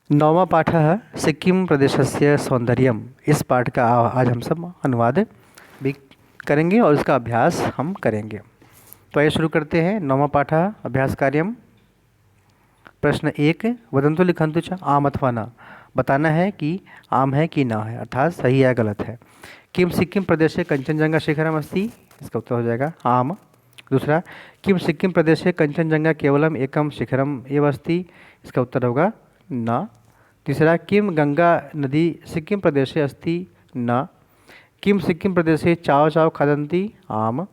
नवमा पाठः सिक्किम प्रदेशस्य सौंदर्यम। इस पाठ का आज हम सब अनुवाद भी करेंगे और इसका अभ्यास हम करेंगे। तो आइए शुरू करते हैं। नवमा पाठः अभ्यास कार्यम। प्रश्न 1, वदन्तु लिखन्तु च आम अथवा न। बताना है कि आम है कि ना है, अर्थात सही या गलत है। किम सिक्किम प्रदेशे कंचनजंगा शिखरम अस्ति, इसका उत्तर हो जाएगा आम। दूसरा, किम सिक्किम प्रदेशे कंचनजंगा केवलम एकम शिखरम एव अस्ति, इसका उत्तर होगा न। तीसरा, किम गंगा नदी सिक्किम प्रदेशे अस्ति, न। किम सिक्किम प्रदेशे चाव चाव खादन्ति, आम।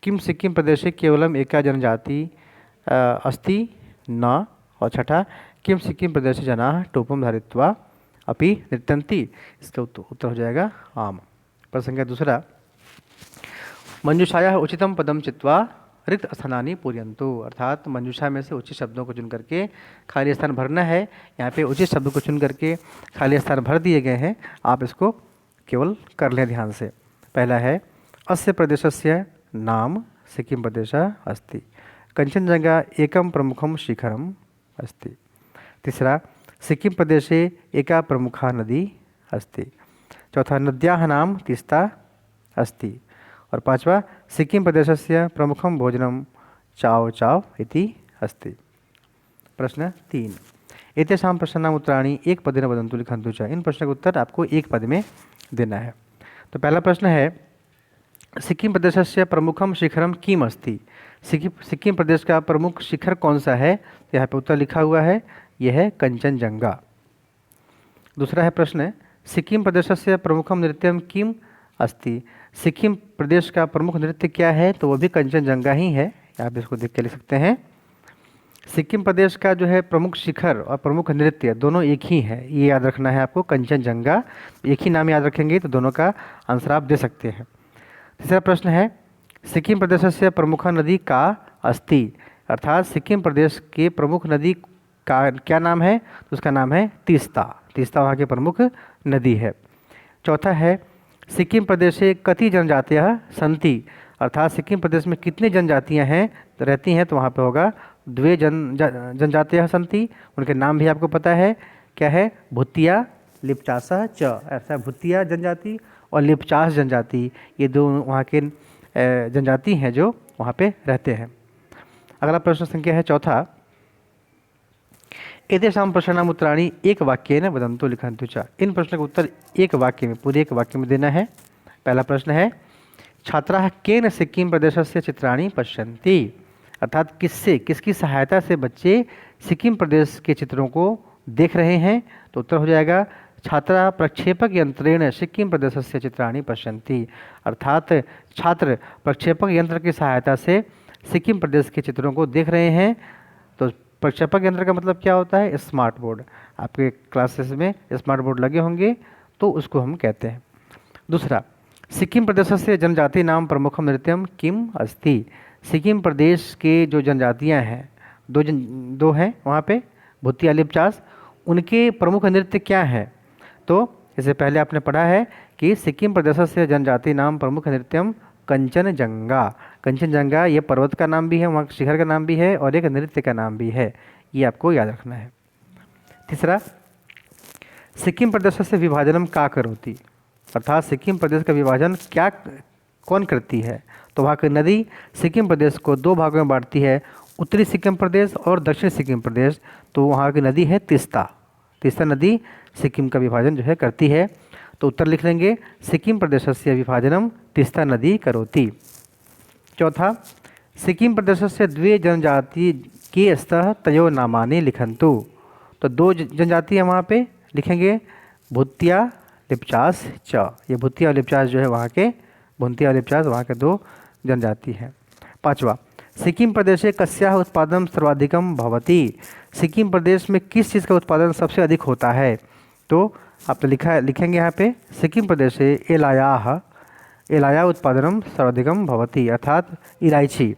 किम सिक्किम प्रदेशे केवलम एका जनजाति अस्ति, न। और छठा, किम सिक्किम प्रदेशे जनाः टोपम धारित्वा अपि नृत्यन्ति, इसका उत्तर हो जाएगा आम। प्रश्न संख्या दूसरा, मंजूषायाः उचितम पदम चित्वा रिक्त स्थानानि पूरयन्तु, अर्थात मंजूषा में से उचित शब्दों को चुन करके खाली स्थान भरना है। यहाँ पे उचित शब्द को चुन करके खाली स्थान भर दिए गए हैं, आप इसको केवल कर लें ध्यान से। पहला है, अस्य प्रदेशस्य नाम सिक्किम प्रदेश अस्ति। कंचनजंगा एकम प्रमुखम शिखरम अस्ति। तीसरा, सिक्किम प्रदेशे एका प्रमुखा नदी अस्ति। चौथा, नद्याः नाम तीस्ता अस्ति। और पांचवा, सिक्किम प्रदेशस्य प्रमुखम भोजनम चाव चाव इति अस्ति। प्रश्न 3, एतेषां प्रश्नानाम् उत्तराणि एक पदेन वदन्तु लिखन्तु च। इन प्रश्नों का उत्तर आपको एक पद में देना है। तो पहला प्रश्न है, सिक्किम प्रदेशस्य प्रमुखम शिखरम किम अस्ति। सिक्किम प्रदेश का प्रमुख शिखर कौन सा है, यहाँ पे उत्तर लिखा हुआ है, यह है कंचनजंगा। दूसरा है प्रश्न, सिक्किम प्रदेशस्य प्रमुखम नृत्यम किम अस्ति। सिक्किम प्रदेश का प्रमुख नृत्य क्या है, तो वो भी कंचनजंगा ही है। आप इसको देख के लिख सकते हैं। सिक्किम प्रदेश का जो है प्रमुख शिखर और प्रमुख नृत्य दोनों एक ही है, ये याद रखना है आपको, कंचनजंगा। एक ही नाम याद रखेंगे तो दोनों का आंसर आप दे सकते हैं। तीसरा प्रश्न है, सिक्किम प्रदेश से प्रमुख नदी का अस्ति, अर्थात सिक्किम प्रदेश के प्रमुख नदी का क्या नाम है, तो उसका नाम है तीस्ता। तीस्ता वहाँ की प्रमुख नदी है। चौथा है, सिक्किम प्रदेशे कति जनजातियाँ सन्ति, अर्थात सिक्किम प्रदेश में कितनी जनजातियाँ हैं रहती हैं, तो वहाँ पे होगा द्वे जनजातियाँ सन्ति। उनके नाम भी आपको पता है, क्या है, भूतिया लिप्चासा च, ऐसा भूतिया जनजाति और लिप्चास जनजाति, ये दो वहाँ के जनजाति हैं जो वहाँ पे रहते हैं। अगला प्रश्न संख्या है चौथा, एतेषां प्रश्नानाम् उत्तराणि एक वाक्येन वदन्तु लिखन्तु च। इन प्रश्नों का उत्तर एक वाक्य में, पूरे एक वाक्य में देना है। पहला प्रश्न है, छात्राः केन सिक्किम प्रदेशस्य चित्राणि पश्यन्ति, अर्थात किससे, किसकी सहायता से बच्चे सिक्किम प्रदेश के चित्रों को देख रहे हैं, तो उत्तर हो जाएगा छात्रा प्रक्षेपक यंत्रेण सिक्किम प्रदेशस्य चित्राणि पश्यन्ति, अर्थात छात्र प्रक्षेपक यंत्र की सहायता से सिक्किम प्रदेश के चित्रों को देख रहे हैं। तो प्रक्षेपक यंत्र का मतलब क्या होता है, स्मार्ट बोर्ड। आपके क्लासेस में स्मार्ट बोर्ड लगे होंगे तो उसको हम कहते हैं। दूसरा, सिक्किम प्रदेश से जनजाति नाम प्रमुखम नृत्यम किम अस्ति। सिक्किम प्रदेश के जो जनजातियां हैं, दो हैं वहाँ पे, भूतिया लिप्चास, उनके प्रमुख नृत्य क्या है, तो इससे पहले आपने पढ़ा है कि सिक्किम प्रदेश से जनजाति नाम प्रमुख नृत्यम कंचनजंगा। कंचनजंगा ये पर्वत का नाम भी है, वहाँ शिखर का नाम भी है और एक नृत्य का नाम भी है, ये आपको याद रखना है। तीसरा, सिक्किम प्रदेश से विभाजनम का करोति, अर्थात सिक्किम प्रदेश का विभाजन क्या कौन करती है, तो वहाँ की नदी सिक्किम प्रदेश को दो भागों में बांटती है, उत्तरी सिक्किम प्रदेश और दक्षिण सिक्किम प्रदेश। तो वहाँ की नदी है तीस्ता। तीस्ता नदी सिक्किम का विभाजन जो है करती है, तो उत्तर लिख लेंगे, सिक्किम प्रदेश से विभाजनम तीस्ता नदी करोति। चौथा, सिक्किम प्रदेश से द्वे जनजाति के स्तः तयो नामानि लिखन्तु, तो दो जनजाति हैं वहाँ पे, लिखेंगे भूतिया लिप्चास च। ये भूतिया और लिप्चास जो है वहाँ के, भूतिया और लिप्चास वहाँ के दो जनजाति हैं। पांचवा, सिक्किम प्रदेशे कस्याः उत्पादन सर्वाधिकम भवति। सिक्किम प्रदेश में किस चीज़ का उत्पादन सबसे अधिक होता है, तो आप तो लिखेंगे यहाँ पे, सिक्किम प्रदेशे एलाया उत्पादनम सर्वाधिकम भवति, अर्थात इलायची।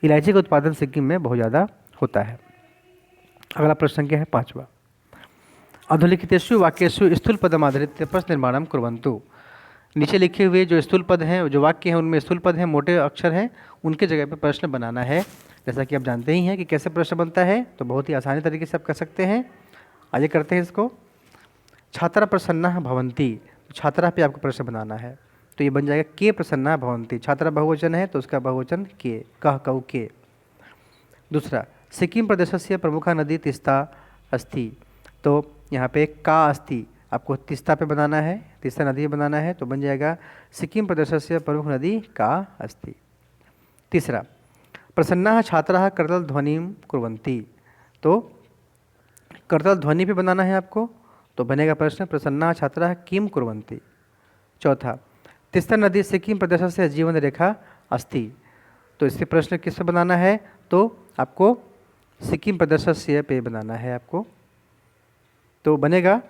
इलायची का उत्पादन सिक्किम में बहुत ज़्यादा होता है। अगला प्रश्न क्या है, पांचवा, अधोलिखितेषु वाक्येषु स्थूल पदम आधारित प्रश्न निर्माणम कुर्वन्तु। नीचे लिखे हुए जो स्थूल पद हैं, जो वाक्य हैं, उनमें स्थूल पद हैं, मोटे अक्षर हैं, उनके जगह पे प्रश्न बनाना है। जैसा कि आप जानते ही हैं कि कैसे प्रश्न बनता है, तो बहुत ही आसानी तरीके से आप कर सकते हैं। आइए करते हैं इसको। छात्रा प्रसन्ना भवन्ति, छात्रा पे आपको प्रश्न बनाना है, तो ये बन जाएगा के प्रसन्ना भवन्ति। छात्रा बहुवचन है तो उसका बहुवचन के, कह कऊ के। दूसरा, सिक्किम प्रदेशस्य प्रमुखा नदी तीस्ता अस्ति, तो यहाँ पे का अस्ति, आपको तीस्ता पे बनाना है, तीस्ता नदी पे बनाना है, तो बन जाएगा सिक्किम प्रदेशस्य प्रमुख नदी का अस्ति। तीसरा, प्रसन्ना छात्रा करतल ध्वनिं कुर्वन्ति, तो करतल ध्वनि पे बनाना है आपको, तो बनेगा प्रश्न प्रसन्ना छात्रा किम कुर्वन्ति। चौथा, तीस्ता नदी सिक्किम प्रदेशस्य जीवन रेखा अस्ति, तो इससे प्रश्न किस पे बनाना है, तो आपको सिक्किम प्रदेशस्य पे बनाना है आपको, तो बनेगा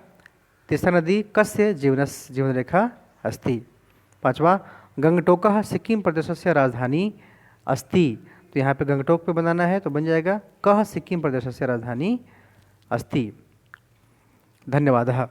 तीस्ता नदी कस्य जीवन रेखा अस्ति। पांचवा, गंगटोकः सिक्किम प्रदेशस्य राजधानी अस्ति, तो यहाँ पे गंगटोक पे बनाना है, तो बन जाएगा कः सिक्किम प्रदेशस्य राजधानी अस्ति। धन्यवादः।